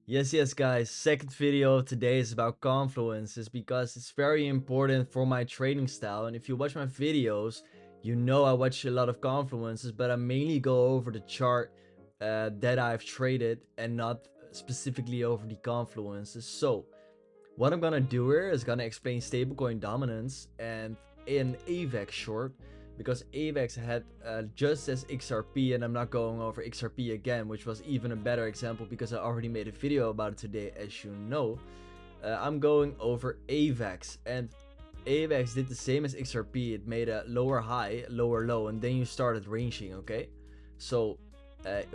Yes, guys. Second video of today is about Confluence. Is because it's very important for my trading style. And if you watch my videos, you know I watch a lot of Confluences, but I mainly go over the chart that I've traded and not specifically over the Confluences. So what I'm gonna do here is gonna explain stablecoin dominance and an AVAX short, because AVAX had just as XRP, and I'm not going over XRP again, which was even a better example because I already made a video about it today, as you know. I'm going over AVAX, and AVAX did the same as XRP. It made a lower high, lower low, and then you started ranging, okay? So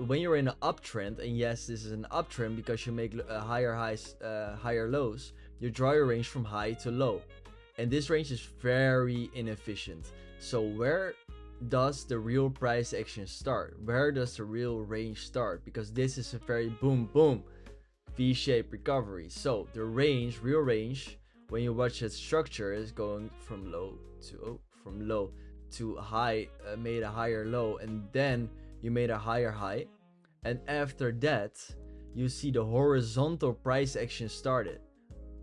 when you're in an uptrend, and yes, this is an uptrend because you make higher highs, higher lows, you draw your range from high to low. And this range is very inefficient. So where does the real price action start? Where does the real range start? Because this is a very boom boom V-shaped recovery. So the range, real range, when you watch its structure, is going from low to high, made a higher low, and then you made a higher high, and after that you see the horizontal price action started.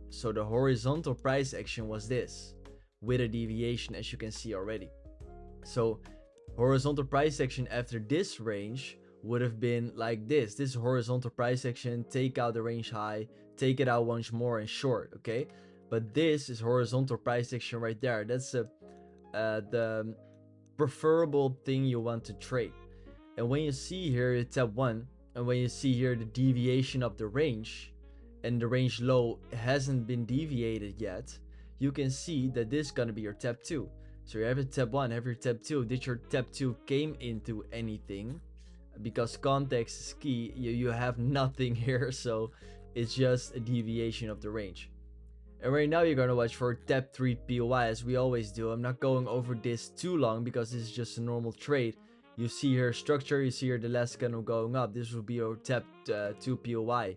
So the horizontal price action was this, with a deviation, as you can see already. So horizontal price action after this range would have been like this. This horizontal price action, take out the range high, take it out once more and short, okay? But this is horizontal price action right there. That's the preferable thing you want to trade. And when you see here it's tap 1, and when you see here the deviation of the range, and the range low hasn't been deviated yet, you can see that this is gonna be your tap 2. So you have your tap 1, have your tap 2. Did your tap 2 came into anything? Because context is key, you have nothing here, so it's just a deviation of the range. And right now you're gonna watch for tap 3 POI, as we always do. I'm not going over this too long because this is just a normal trade. You see here structure, you see here the last candle going up. This will be your tap 2 POI.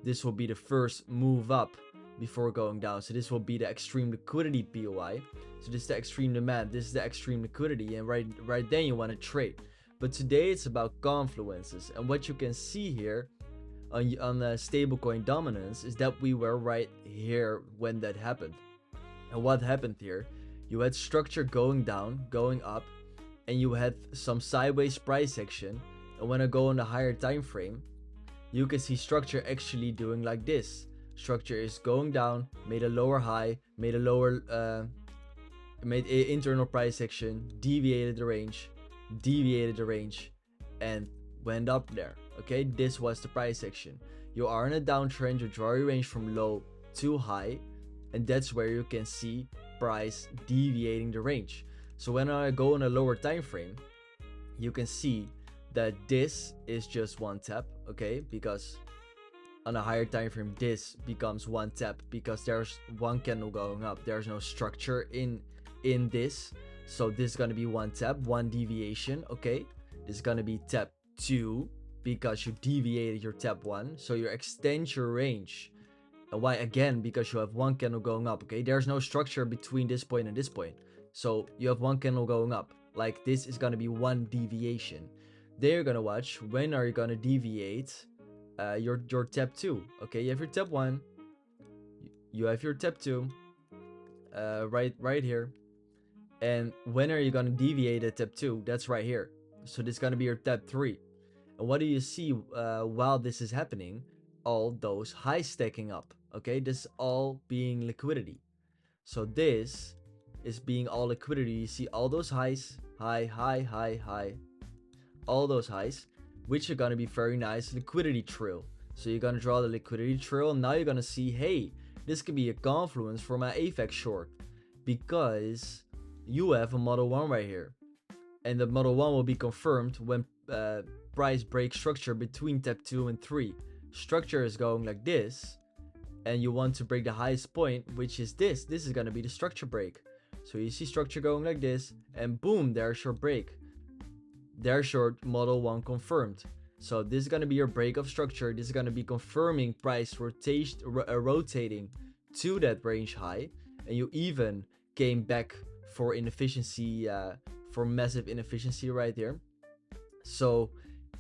This will be the first move up before going down. So this will be the extreme liquidity POI. So this is the extreme demand, this is the extreme liquidity, and right then you want to trade. But today it's about confluences, and what you can see here on the stablecoin dominance is that we were right here when that happened. And what happened here? You had structure going down, going up, and you had some sideways price action. And when I go on the higher time frame, you can see structure actually doing like this. Structure is going down, made a lower high, made a lower made an internal price action, deviated the range, and went up there. Okay, this was the price action. You are in a downtrend, you draw your range from low to high, and that's where you can see price deviating the range. So when I go on a lower time frame, you can see that this is just one tap, okay? Because on a higher time frame, this becomes one tap because there's one candle going up. There's no structure in this, so this is gonna be one tap, one deviation, okay? This is gonna be tap 2 because you deviated your tap 1, so you extend your range. And why? Again, because you have one candle going up, okay? There's no structure between this point and this point, so you have one candle going up. Like, this is gonna be one deviation. Then you're gonna watch, when are you gonna deviate your tap 2? Okay, you have your tap 1, you have your tap 2, right here. And when are you gonna deviate at tap 2? That's right here. So this is gonna be your tap 3. And what do you see while this is happening? All those highs stacking up. Okay, this is all being liquidity. So this is being all liquidity. You see all those highs, high, all those highs, which are gonna be very nice liquidity trail. So you're gonna draw the liquidity trail, and now you're gonna see, hey, this could be a confluence for my AFAX short, because you have a model 1 right here, and the model 1 will be confirmed when price break structure between tap 2 and 3. Structure is going like this, and you want to break the highest point, which is this. This is gonna be the structure break. So you see structure going like this, and boom, there's your break. There's your model 1 confirmed. So this is gonna be your break of structure. This is gonna be confirming price rotating to that range high, and you even came back for inefficiency, for massive inefficiency right there. So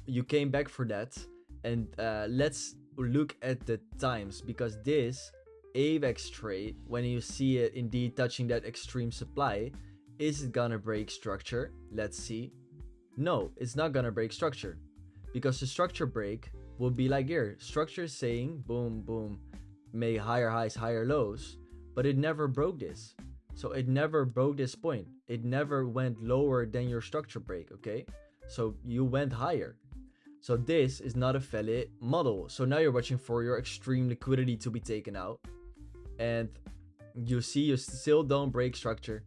you came back for that, and let's look at the times, because this AVAX trade, when you see it indeed touching that extreme supply, is it gonna break structure? Let's see. No, it's not gonna break structure, because the structure break will be like here. Structure is saying boom, boom, make higher highs, higher lows, but it never broke this. So it never broke this point. It never went lower than your structure break, okay? So you went higher. So this is not a valid model. So now you're watching for your extreme liquidity to be taken out. And you see you still don't break structure,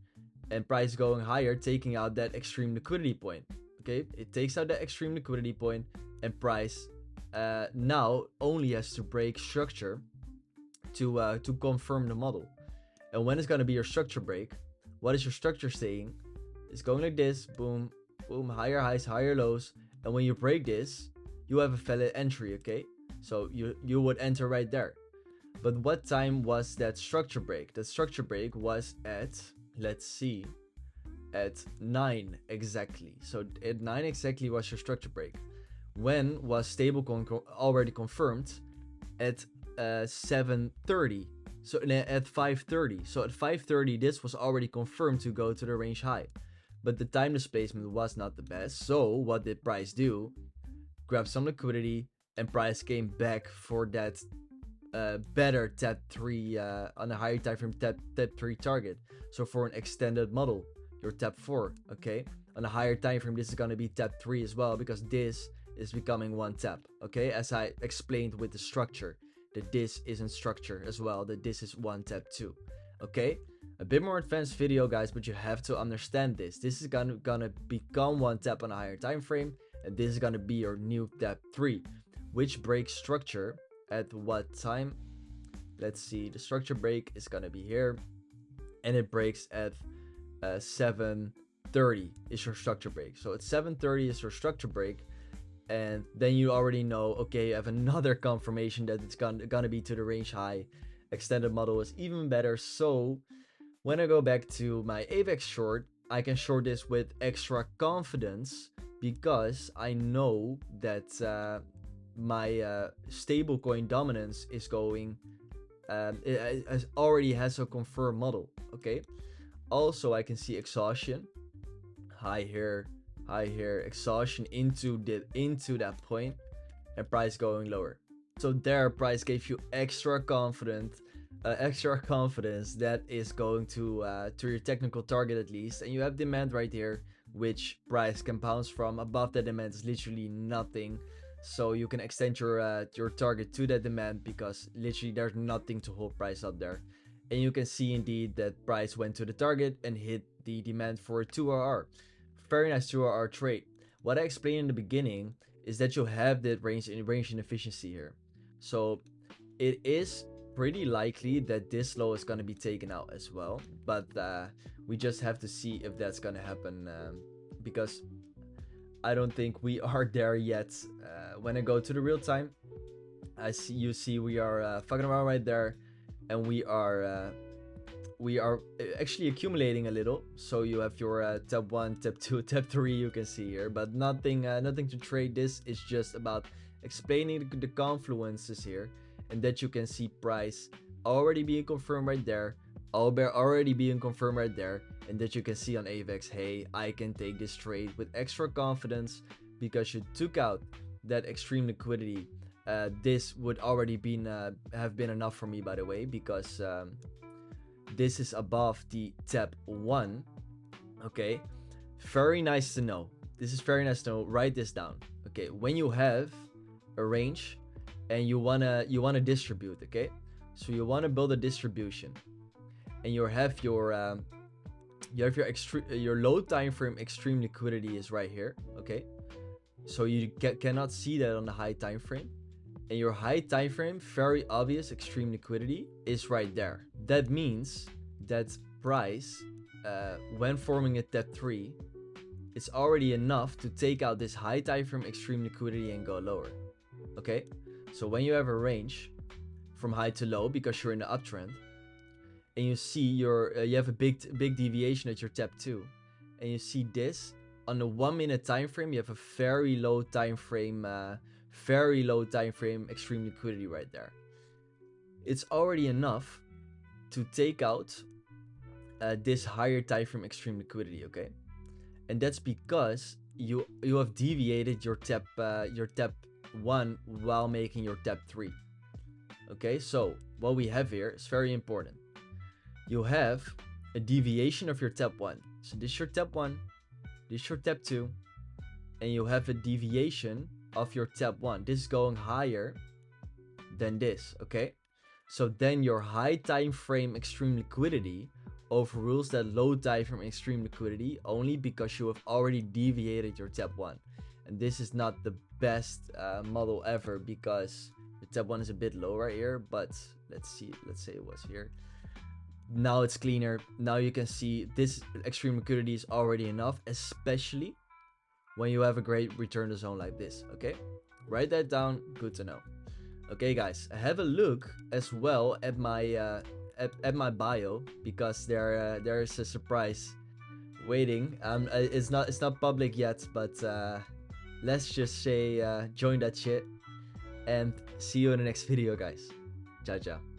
and price going higher, taking out that extreme liquidity point. Okay, it takes out that extreme liquidity point, and price now only has to break structure to confirm the model. And when it's gonna be your structure break, what is your structure saying? It's going like this, boom, boom, higher highs, higher lows. And when you break this, you have a valid entry, okay? So you would enter right there. But what time was that structure break? The structure break was at, let's see, at 9 exactly. So at 9 exactly was your structure break. When was stablecoin already confirmed? At 7:30. So at 5:30. So at 5:30, this was already confirmed to go to the range high. But the time displacement was not the best. So what did price do? Grab some liquidity, and price came back for that better tap 3 on a higher time frame tap 3 target. So for an extended model, your tap 4, okay? On a higher time frame, this is going to be tap 3 as well, because this is becoming one tap, okay? As I explained with the structure, that this isn't structure as well, that this is one tap 2, okay? A bit more advanced video, guys, but you have to understand this. This is gonna become one tap on a higher time frame, and this is gonna be your new tap 3, which breaks structure at what time? Let's see, the structure break is gonna be here, and it breaks at 7:30 is your structure break. So at 7:30 is your structure break, and then you already know, okay, you have another confirmation that it's gonna be to the range high. Extended model is even better. So when I go back to my AVAX short, I can short this with extra confidence, because I know that my stablecoin dominance is going, it already has a confirmed model, okay? Also, I can see exhaustion, high here, exhaustion into that point, and price going lower. So there, price gave you extra confidence that is going to your technical target at least, and you have demand right here, which price can bounce from. Above that demand is literally nothing, so you can extend your target to that demand, because literally there's nothing to hold price up there. And you can see indeed that price went to the target and hit the demand for a 2RR. Very nice 2RR trade. What I explained in the beginning is that you have that range inefficiency here. So it is pretty likely that this low is going to be taken out as well. But we just have to see if that's going to happen, because I don't think we are there yet. When I go to the real time, you see we are fucking around right there. And we are actually accumulating a little. So you have your tap 1, tap 2, tap 3, you can see here, but nothing to trade. This is just about explaining the confluences here, and that you can see price already being confirmed right there, Albert already being confirmed right there, and that you can see on AVAX, hey, I can take this trade with extra confidence, because you took out that extreme liquidity. This would already have been enough for me, by the way, because this is above the tap 1. Okay, very nice to know. This is very nice to know. Write this down. Okay, when you have a range and you wanna distribute, okay, so you wanna build a distribution, and you have your low time frame extreme liquidity is right here. Okay, so you cannot see that on the high time frame. And your high time frame, very obvious extreme liquidity is right there. That means that price, when forming a tap 3, it's already enough to take out this high time frame extreme liquidity and go lower. Okay, so when you have a range from high to low, because you're in the uptrend, and you see you have a big deviation at your tap 2, and you see this on the 1 minute time frame, you have a very low time frame, very low time frame extreme liquidity right there. It's already enough to take out this higher time frame extreme liquidity, okay? And that's because you have deviated your tap 1 while making your tap 3. Okay, so what we have here is very important. You have a deviation of your tap 1. So this is your tap 1, this is your tap 2, and you have a deviation of your tap 1. This is going higher than this, okay? So then your high time frame extreme liquidity overrules that low time frame extreme liquidity only because you have already deviated your tap 1. And this is not the best model ever because the tap 1 is a bit low right here, but let's see, let's say it was here. Now it's cleaner. Now you can see this extreme liquidity is already enough, especially when you have a great return to zone like this, okay? Write that down, good to know. Okay guys, have a look as well at my at my bio, because there's a surprise waiting. It's not public yet, but let's just say join that shit and see you in the next video, guys. Ciao ciao.